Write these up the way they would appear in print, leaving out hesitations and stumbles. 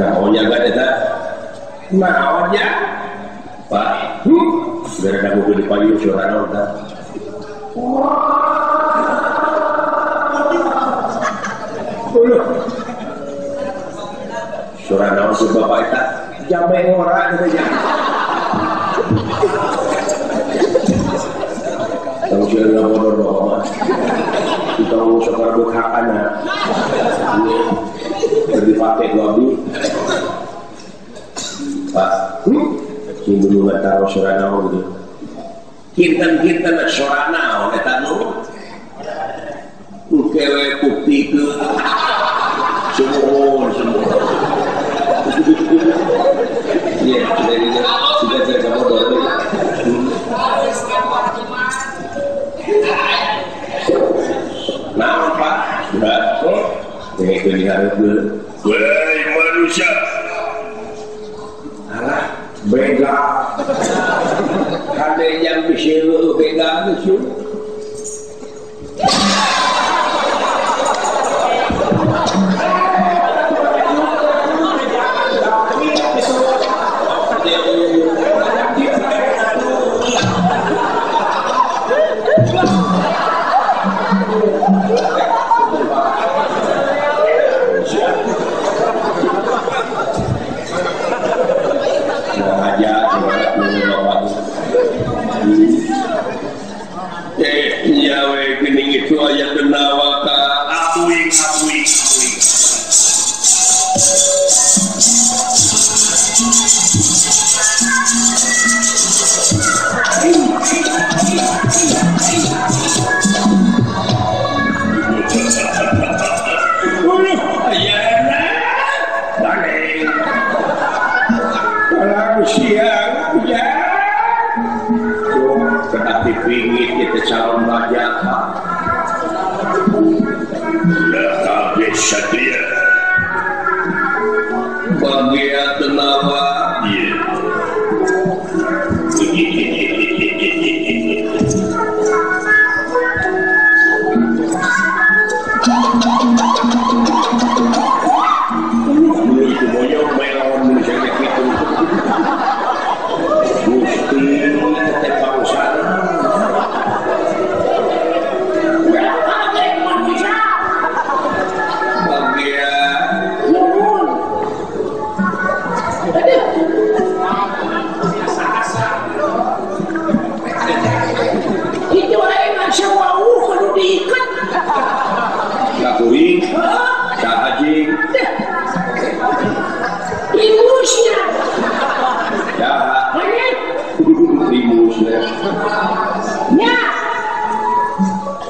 Naonnya gak ada. Naonnya Pak biar ada mobil di payung suara naon dah. Suara naon si bapak itu jamai ngora gitu ya. Tahu sih nggak bodoh doang. Kita mau sekarang berhakan ya. Lebih pakai lobby. Pak, si dulu nggak tahu suara naon gitu. Kinten suara naon kita nu. Kewe putih ke. Semua. Iya, sudah saya bodoh. Nah, Pak, sudah. Ini harus dulu. Woi manusia. Alah, beda. Ada yang bisa beda itu. Itu ayat kenawaka apuing. Ayana balik kalau siang ya tetapi pingin kita calon raja Lakabeh Satria bagian tenaga iya itu boyong melawan Indonesia gitu Gusti tetap bangsa Kuring, Haji, Primusnya, ya, Primusnya, ya,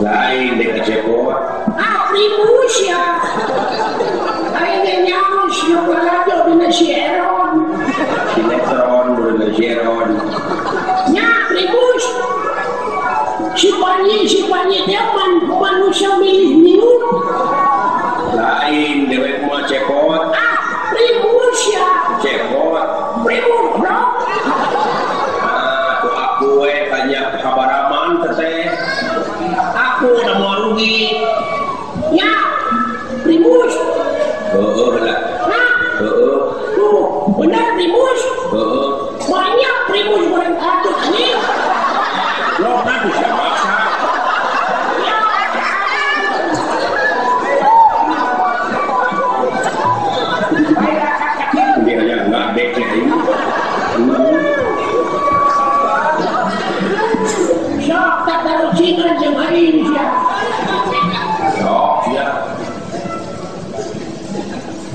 lain dekat cepot, Primusnya, lainnya siapa dengan sinetron, dengan Jeron, ya, Primus, sipanya dia manusia milih lain dewek mau cepot, Primus ya, cepot, Primus bro, aku tanya kabaraman teteh, aku udah mau rugi, ya, Primus, lah, tuh, benar Primus, banyak Primus orang katut nih, lo nanti siapa?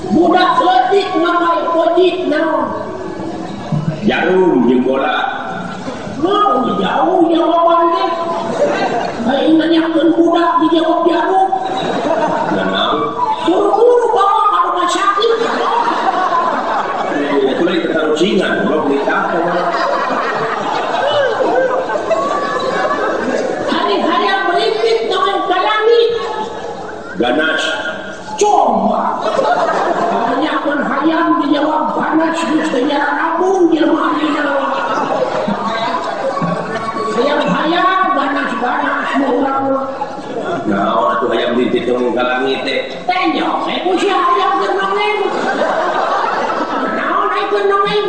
budak letik namanya pojit naon jarum jeung bola mau jauh jawabannya kayak nanyakan budak dijawab jarum naon suruh guru bawa ke rumah sakit itu lagi ketarucingan belum nikah hari-hari yang beripit dengan kalangit ganas coba nanyakan hayam dijawab panas mestinya rabung jelmahnya hayam ganas murang nah itu hayam dihitung kalangit teh tenjok saya pusing hayam jelmahnya nih.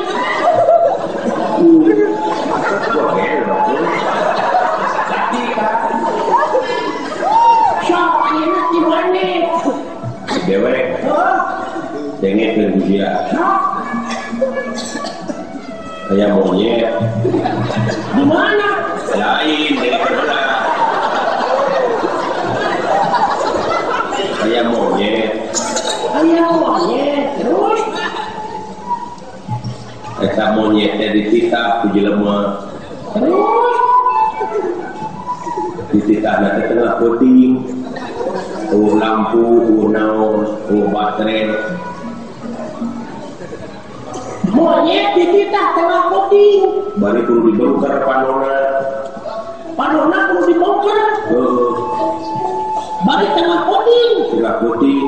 Sok ayeuna di mana? Dewek. Dengek dan dia. Kayak monyet. Di mana? Lain dengan benar. Kayak monyet. Kayak monyet. Terus? Eta monyetnya dititah ku jelema. Terus? Dititah nanti tengah puting. Lampu, naon, baterai. Monyet dititah tengah puting. Bari kudu dibongkar panona. Panona kudu dibongkar. Bari tengah puting. Tengah puting.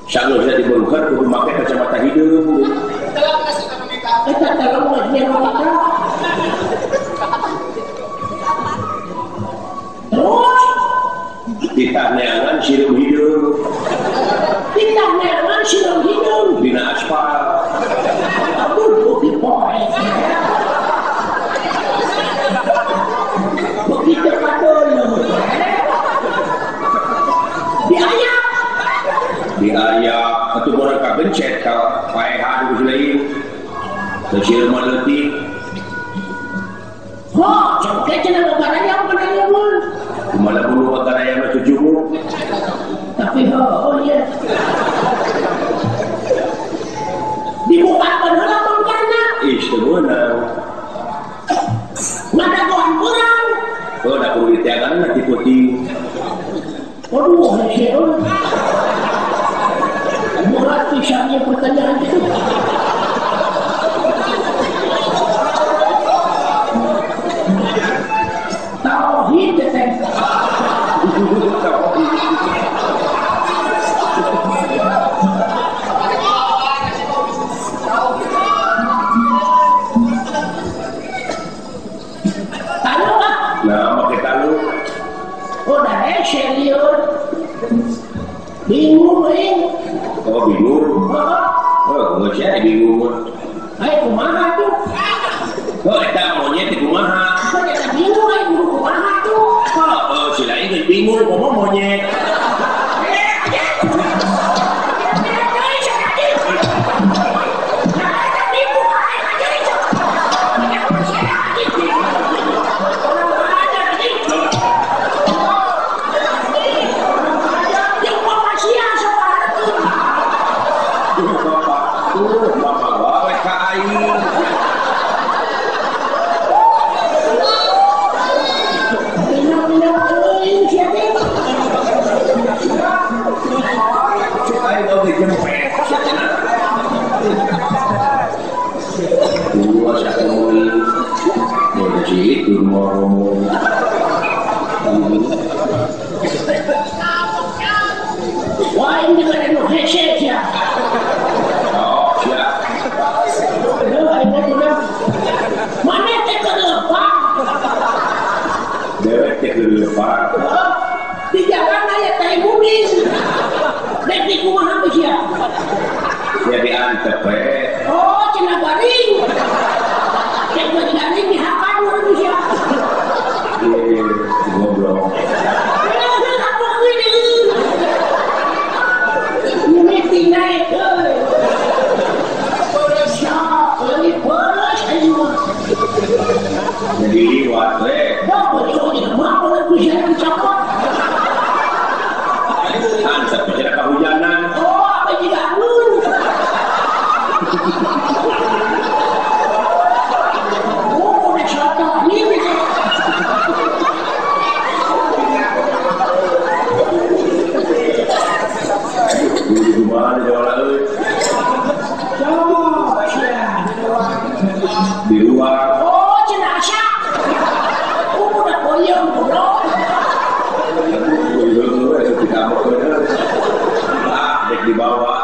Sanggup bisa dibongkar kudu make kacamata hidung. Kita dalam wajian kita. Terus? Titah neangan sirum hidung. Titah neangan sirum hidung. Dina aspal. Aduh, bukti poe. Begitu kadolo. Diayak. Diayak atau orang kagencet ka paehan ku lain. Da sirum leutik. Ho, coba cenah negara yang mana mun. Kumaha bulu negara yang tujuh. Tapi oh iya. Dibukakan heula bongkarna. Sebenarnya. Ngadagoan kurang. Da kudu ditiagaan nanti puting. Waduh, hehehe. Berat pisahnya pertanyaan itu. Tauhid teh. Tahu lah. Nah, pakai talu. Udah serius. Bingung nih. Oh, bingung. Nggak sih bingung. Ayo kumaha tuh? Oh, eta monyet kumaha? Kok jadi bingung ayo kumaha tuh? Oh, si lain geus bingung ngomong monyet. Bapak wae ka aing. Aing oge jempet. Dua sakemui. Mau citu mau ngomong. Wah, ini kan Indonesia ya. Oh, siap. Mana teh kedepan? Dewek teh lepas. Di jalan aya teh bumi. Dek di kumaha bisa? Ya diantep we. Oh, cenah garing. Dek bagi garing dihakan urang bisa. Goblok. Apa ini? Ini tinggal euy. Jadi liwat we. Antep bisa kehujanan. Di rumah ada jalan euy. Di luar. Oh, jenazah. Udah koyong, goblok. Di kamar. Dek di bawah.